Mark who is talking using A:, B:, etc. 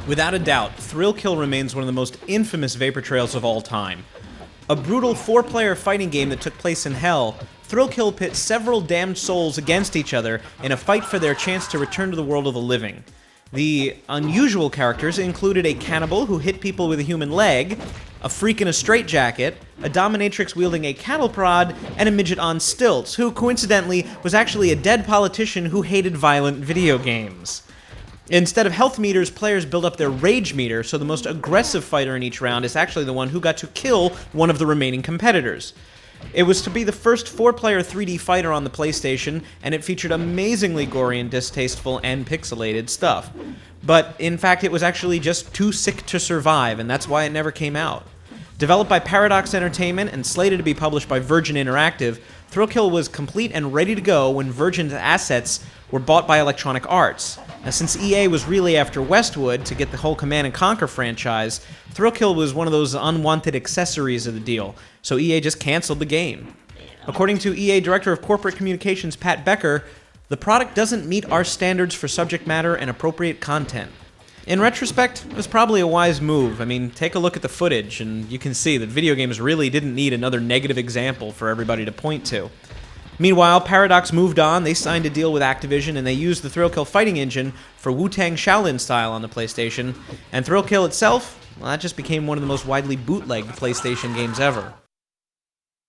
A: Without a doubt, Thrill Kill remains one of the most infamous vapor trails of all time. A brutal 4-player fighting game that took place in hell, Thrill Kill pits several damned souls against each other in a fight for their chance to return to the world of the living. The unusual characters included a cannibal who hit people with a human leg, a freak in a straitjacket, a dominatrix wielding a cattle prod, and a midget on stilts, who coincidentally was actually a dead politician who hated violent video games. Instead of health meters, players build up their rage meter, so the most aggressive fighter in each round is actually the one who got to kill one of the remaining competitors. It was to be the first 4-player 3D fighter on the PlayStation, and it featured amazingly gory and distasteful and pixelated stuff. But in fact, it was actually just too sick to survive, and that's why it never came out. Developed by Paradox Entertainment and slated to be published by Virgin Interactive, Thrill Kill was complete and ready to go when Virgin's assets were bought by Electronic Arts. Now, since EA was really after Westwood to get the whole Command & Conquer franchise, Thrill Kill was one of those unwanted accessories of the deal, so EA just canceled the game. According to EA Director of Corporate Communications Pat Becker, the product doesn't meet our standards for subject matter and appropriate content. In retrospect, it was probably a wise move. I mean, take a look at the footage, and you can see that video games really didn't need another negative example for everybody to point to. Meanwhile, Paradox moved on, they signed a deal with Activision, and they used the Thrill Kill fighting engine for Wu-Tang Shaolin style on the PlayStation, and Thrill Kill itself, well, that just became one of the most widely bootlegged PlayStation games ever.